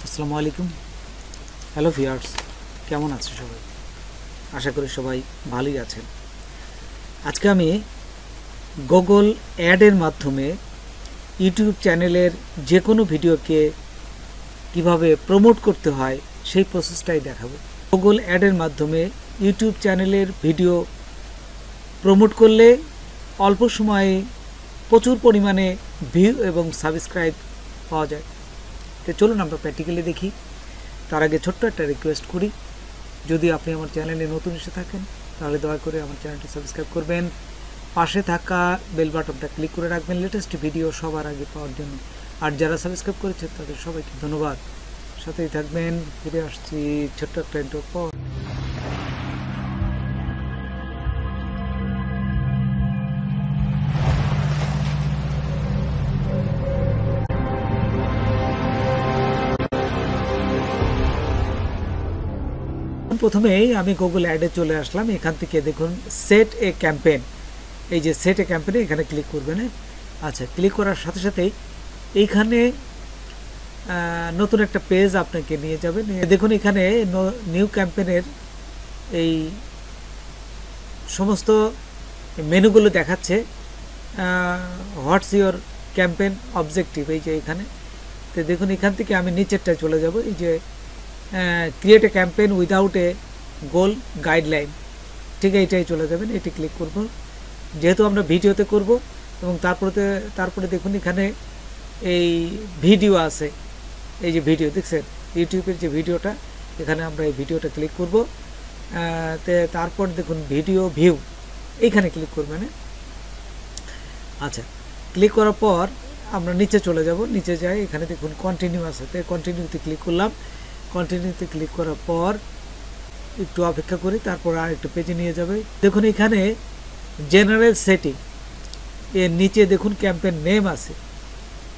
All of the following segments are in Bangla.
আসসালামু আলাইকুম। হ্যালো ভিউয়ার্স, কেমন আছেন সবাই? আশা করি সবাই ভালোই আছেন। আজকে আমি গুগল অ্যাডের মাধ্যমে ইউটিউব চ্যানেলের যে কোনো ভিডিওকে কিভাবে প্রমোট করতে হয় সেই প্রসেসটাই দেখাবো। গুগল অ্যাডের মাধ্যমে ইউটিউব চ্যানেলের ভিডিও প্রমোট করলে অল্প সময়ে প্রচুর পরিমাণে ভিউ এবং সাবস্ক্রাইব পাওয়া যায়। তো চলুন আমরা প্র্যাকটিক্যালি দেখি। তার আগে ছোট্ট একটা রিকোয়েস্ট করি, যদি আপনি আমার চ্যানেলে নতুন এসে থাকেন তাহলে দয়া করে আমার চ্যানেলটি সাবস্ক্রাইব করবেন, পাশে থাকা বেল বাটনটা ক্লিক করে রাখবেন লেটেস্ট ভিডিও সবার আগে পাওয়ার জন্য। আর যারা সাবস্ক্রাইব করেছে তাদের সবাইকে ধন্যবাদ। সাথেই থাকবেন। ফিরে আসছি ছোট্ট একটা ইন্ট্রোর পর। প্রথমেই আমি গুগল অ্যাডে চলে আসলাম। এখান থেকে দেখুন সেট এ ক্যাম্পেইন, এই যে সেট এ ক্যাম্পেইনে এখানে ক্লিক করবেন। আচ্ছা, ক্লিক করার সাথে সাথেই এইখানে নতুন একটা পেজ আপনাকে নিয়ে যাবেন। দেখুন এখানে নিউ ক্যাম্পেইনের এই সমস্ত মেনুগুলো দেখাচ্ছে। হোয়াটস ইওর ক্যাম্পেইন অবজেক্টিভ, এই যে এখানে। তো দেখুন এখান থেকে আমি নিচেরটায় চলে যাব। এই যে create a campaign without a goal guideline, ঠিক এইটাই চলে যাবেন। এটি ক্লিক করব, যেহেতু আমরা ভিডিওতে করব। এবং তারপরে দেখুন এখানে এই ভিডিও আছে, এই যে ভিডিও দেখছেন ইউটিউবের যে ভিডিওটা, এখানে আমরা এই ভিডিওটা ক্লিক করব। তারপর দেখুন ভিডিও ভিউ, এইখানে ক্লিক করবেন। আচ্ছা, ক্লিক করার পর আমরা নিচে চলে যাব। নিচে যাই, এখানে দেখুন কন্টিনিউ আছে, তো কন্টিনিউতে ক্লিক করলাম। কন্টিনিউতে ক্লিক করার পর একটু অপেক্ষা করি, তারপর আর একটু পেজে নিয়ে যাবে। দেখুন এখানে জেনারেল সেটিং এর নিচে দেখুন ক্যাম্পেইন নেম আছে।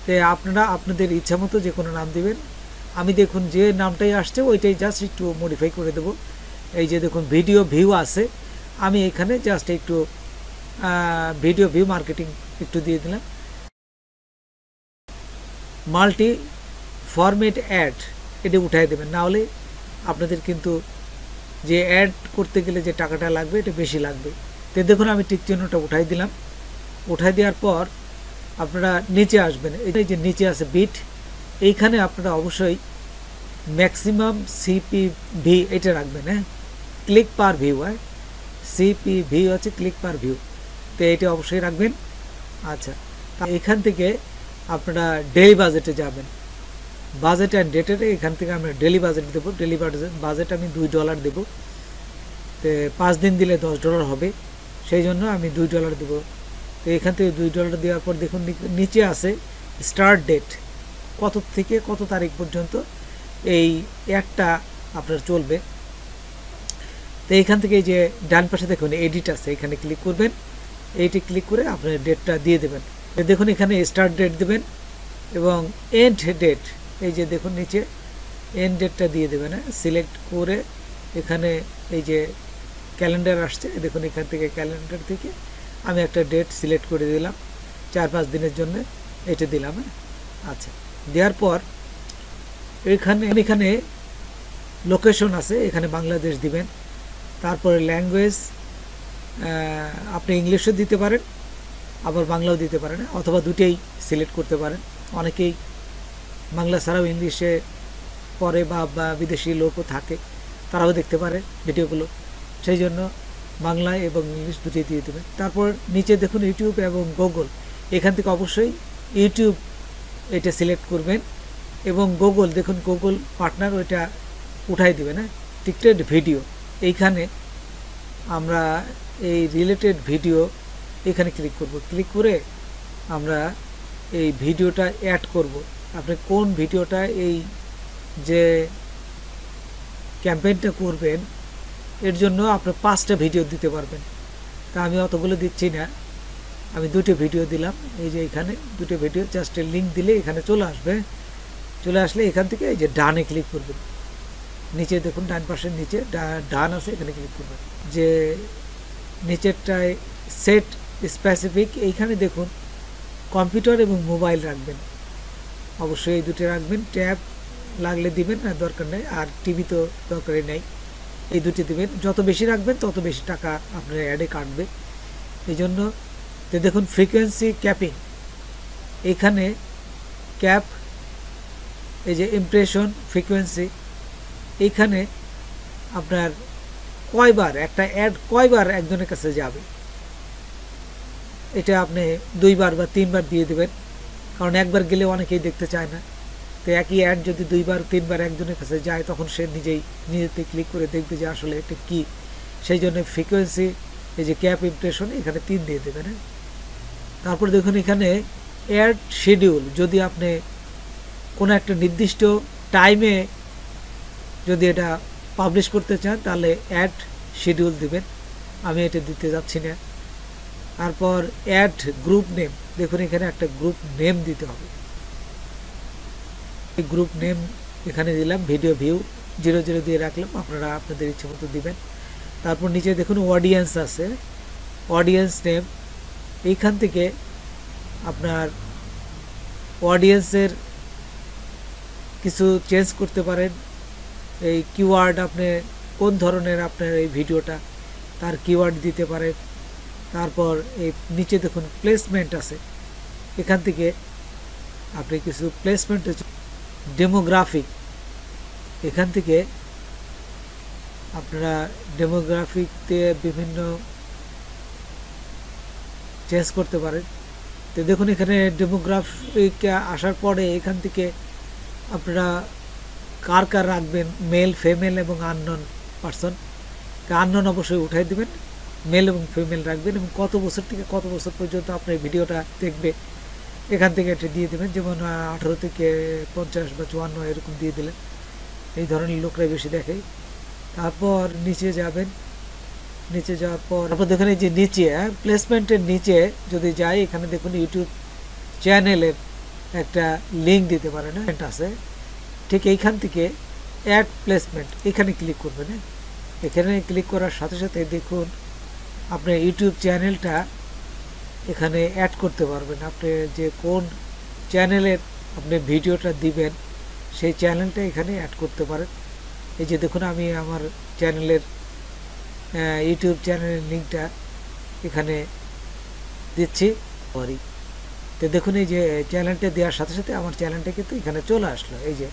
তো আপনারা আপনাদের ইচ্ছা মতো যে কোনো নাম দিবেন। আমি দেখুন যে নামটাই আসছে ওইটাই জাস্ট একটু মডিফাই করে দেব। এই যে দেখুন ভিডিও ভিউ আছে, আমি এখানে জাস্ট একটু ভিডিও ভিউ মার্কেটিং একটু দিয়ে দিলাম। মাল্টি ফরম্যাট অ্যাড এটা উঠাই দেবেন, না হলে আপনাদের কিন্তু যে অ্যাড করতে গেলে যে টাকাটা লাগবে এটা বেশি লাগবে। তো দেখুন আমি টিক চিহ্নটা উঠাই দিলাম। উঠাই দেওয়ার পর আপনারা নিচে আসবেন, এই যে নিচে আছে বিট, এইখানে আপনারা অবশ্যই ম্যাক্সিমাম সিপিভি এটা রাখবেন। ক্লিক পার ভিউ, সিপিভি হচ্ছে ক্লিক পার ভিউ, তো এটা অবশ্যই রাখবেন। আচ্ছা, এখান থেকে আপনারা ডেইলি বাজেটে যাবেন। বাজেট অ্যান্ড ডেটের এখান থেকে আমরা ডেলি বাজেট দেবো। ডেলি বাজেট আমি $2 দেবো। তো 5 দিন দিলে $10 হবে, সেই জন্য আমি $2 দেবো। তো এখান থেকে $2 দেওয়ার পর দেখুন নিচে আছে স্টার্ট ডেট, কত থেকে কত তারিখ পর্যন্ত এই অ্যাডটা আপনার চলবে। তো এইখান থেকে যে ডান পাশে দেখুন এডিট আছে, এখানে ক্লিক করবেন। এইটি ক্লিক করে আপনার ডেটটা দিয়ে দেবেন। দেখুন এখানে স্টার্ট ডেট দেবেন এবং এন্ড ডেট, এই যে দেখুন নিচে এন্ড ডেটটা দিয়ে দেবেন। সিলেক্ট করে এখানে এই যে ক্যালেন্ডার আসছে, দেখুন এখান থেকে ক্যালেন্ডার থেকে আমি একটা ডেট সিলেক্ট করে দিলাম 4-5 দিনের জন্য, এটা দিলাম। আচ্ছা, দেওয়ার পর এখানে লোকেশন আছে, এখানে বাংলাদেশ দিবেন। তারপরে ল্যাঙ্গুয়েজ আপনি ইংলিশও দিতে পারেন, আবার বাংলাও দিতে পারেন, অথবা দুটেই সিলেক্ট করতে পারেন। অনেকেই বাংলা ছাড়াও ইংলিশে পড়ে বা বিদেশি লোকও থাকে, তারাও দেখতে পারে ভিডিওগুলো, সেই জন্য বাংলা এবং ইংলিশ দুটোই দিয়ে দেবেন। তারপর নিচে দেখুন ইউটিউব এবং গুগল, এখান থেকে অবশ্যই ইউটিউব এটা সিলেক্ট করবেন এবং গুগল দেখুন গুগল পার্টনার ওইটা উঠাই দেবেন। টিকটেড ভিডিও, এইখানে আমরা এই রিলেটেড ভিডিও এখানে ক্লিক করব। ক্লিক করে আমরা এই ভিডিওটা অ্যাড করব। আপনি কোন ভিডিওটা এই যে ক্যাম্পেইনটা করবেন এর জন্য আপনি 5টা ভিডিও দিতে পারবেন। তা আমি অতগুলো দিচ্ছি না, আমি 2টো ভিডিও দিলাম। এই যে এখানে 2টো ভিডিও, জাস্ট লিঙ্ক দিলে এখানে চলে আসবে। চলে আসলে এখান থেকে এই যে ডানে ক্লিক করবেন। নিচে দেখুন ডান পাশের নিচে ডান আছে, এখানে ক্লিক করবেন। যে নিচেরটায় সেট স্পেসিফিক, এইখানে দেখুন কম্পিউটার এবং মোবাইল রাখবেন, অবশ্যই এই দুটো রাখবেন। ট্যাব লাগলে দিবেন, না দরকার নেই। আর টিভি তো দরকারই নেই, এই দুটি দিবেন। যত বেশি রাখবেন তত বেশি টাকা আপনার অ্যাডে কাটবে, এই জন্য। তো দেখুন ফ্রিকোয়েন্সি ক্যাপিং, এখানে ক্যাপ, এই যে ইমপ্রেশন ফ্রিকোয়েন্সি, এইখানে আপনার কয়বার একটা অ্যাড কয়বার একজনের কাছে যাবে, এটা আপনি 2 বার বা 3 বার দিয়ে দেবেন, কারণ একবার গেলে অনেকেই দেখতে চায় না। তো একই অ্যাড যদি 2 বার 3 বার একজনের কাছে যায়, তখন সে নিজেতে ক্লিক করে দেখবে যে আসলে এটা কি। সেই জন্য ফ্রিকোয়েন্সি, এই যে ক্যাপ ইমপ্রেশন, এখানে 3 দিয়ে দেবেন। তারপর দেখুন এখানে অ্যাড শিডিউল, যদি আপনি কোনো একটা নির্দিষ্ট টাইমে যদি এটা পাবলিশ করতে চান, তাহলে অ্যাড শিডিউল দিবেন, আমি এটা দিতে যাচ্ছি না। তারপর অ্যাড গ্রুপ নেম, দেখুন এখানে একটা গ্রুপ নেম দিতে হবে, এই গ্রুপ নেম এখানে দিলাম, ভিডিও ভিউ 00 দিয়ে রাখলাম, আপনারা আপনাদের ইচ্ছে মতো দিবেন। তারপর নিচে দেখুন অডিয়েন্স আছে, অডিয়েন্স নেম, এইখান থেকে আপনার অডিয়েন্সের কিছু চেঞ্জ করতে পারেন। এই কিওয়ার্ড, আপনি কোন ধরনের আপনার এই ভিডিওটা, তার কিওয়ার্ড দিতে পারেন। তারপর এই নিচে দেখুন প্লেসমেন্ট আছে, এখান থেকে আপনি কিছু প্লেসমেন্ট, ডেমোগ্রাফিক, এখান থেকে আপনারা ডেমোগ্রাফিকতে বিভিন্ন চেঞ্জ করতে পারেন। তো দেখুন এখানে ডেমোগ্রাফিক আসার পরে এখান থেকে আপনারা কার কার রাখবেন, মেল, ফিমেল এবং আননন পারসন। আননন অবশ্যই উঠাই দেবেন, মেল এবং ফিমেল রাখবেন, এবং কত বছর থেকে কত বছর পর্যন্ত আপনার ভিডিওটা দেখবে এখান থেকে এটা দিয়ে দেবেন। যেমন 18 থেকে 50 বা 54 এরকম দিয়ে দিলেন, এই ধরনের লোকরাই বেশি দেখে। তারপর নিচে যাবেন, নিচে যাওয়ার পর তারপর দেখুন এই যে নিচে প্লেসমেন্টের নিচে যদি যাই, এখানে দেখুন ইউটিউব চ্যানেলের একটা লিঙ্ক দিতে পারেন, এটা আছে। ঠিক এইখান থেকে অ্যাড প্লেসমেন্ট, এখানে ক্লিক করবেন। এখানে ক্লিক করার সাথে সাথে দেখুন আপনার ইউটিউব চ্যানেলটা এখানে অ্যাড করতে পারবেন। আপনি যে কোন চ্যানেলের আপনি ভিডিওটা দিবেন, সেই চ্যানেলটা এখানে অ্যাড করতে পারেন। এই যে দেখুন আমি আমার চ্যানেলের ইউটিউব চ্যানেলের লিঙ্কটা এখানে দিচ্ছি। তো দেখুন এই যে চ্যানেলটা দেওয়ার সাথে সাথে আমার চ্যানেলটা কিন্তু এখানে চলে আসলো, এই যে।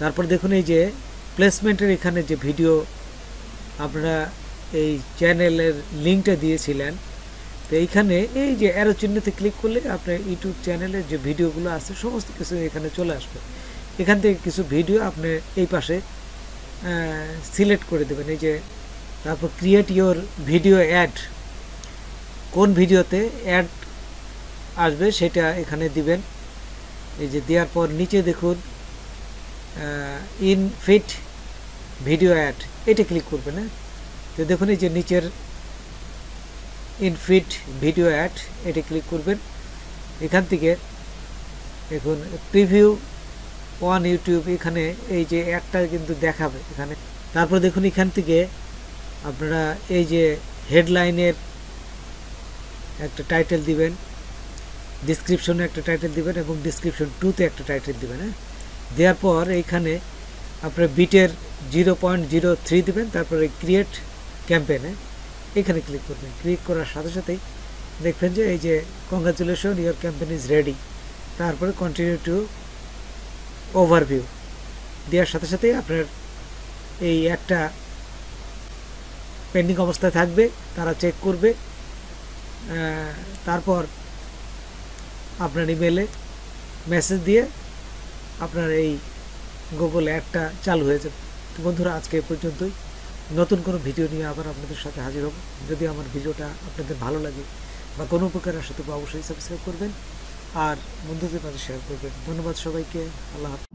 তারপর দেখুন এই যে প্লেসমেন্টের এখানে যে ভিডিও আপনারা এই চ্যানেলের লিঙ্কটা দিয়েছিলেন, তো এইখানে এই যে অ্যারো চিহ্নতে ক্লিক করলে আপনার ইউটিউব চ্যানেলের যে ভিডিওগুলো আছে সমস্ত কিছু এখানে চলে আসবে। এখান থেকে কিছু ভিডিও আপনি এই পাশে সিলেক্ট করে দেবেন, এই যে। তারপর ক্রিয়েট ইওর ভিডিও অ্যাড, কোন ভিডিওতে অ্যাড আসবে সেটা এখানে দিবেন। এই যে দেওয়ার পর নিচে দেখুন ইন ফিট ভিডিও অ্যাড, এটা ক্লিক করবেন। তো দেখুন এই যে নিচের ইন ফিট ভিডিও অ্যাড, এটা ক্লিক করবেন। এখান থেকে দেখুন প্রিভিউ অন ইউটিউব, এখানে এই যে অ্যাডটা কিন্তু দেখাবে এখানে। তারপর দেখুন এখান থেকে আপনারা এই যে হেডলাইনের একটা টাইটেল দিবেন, ডিসক্রিপশনে একটা টাইটেল দিবেন, এবং ডিসক্রিপশন 2-তে একটা টাইটেল দিবেন। দেওয়ার পর এইখানে আপনার বিটের 0.03 দিবেন। তারপরে ক্রিয়েট ক্যাম্পেইনে এখানে ক্লিক করবেন। ক্লিক করার সাথে সাথেই দেখবেন যে এই যে congratulation, your campaign is ready. তারপরে কন্টিনিউ টু ওভারভিউ দেওয়ার সাথে সাথেই আপনার এই একটা পেন্ডিং অবস্থায় থাকবে, তারা চেক করবে। তারপর আপনার ইমেলে মেসেজ দিয়ে আপনার এই গুগল অ্যাডটা চালু হয়ে যাবে। তো বন্ধুরা, আজকে এ পর্যন্তই। নতুন কোনো ভিডিও নিয়ে আবার আপনাদের সাথে হাজির হব। যদি আমার ভিডিওটা আপনাদের ভালো লাগে বা কোনো উপকার আসে, তবে অবশ্যই সাবস্ক্রাইব করবেন আর বন্ধুদের মাঝে শেয়ার করবেন। ধন্যবাদ সবাইকে। আল্লাহ হাফেজ।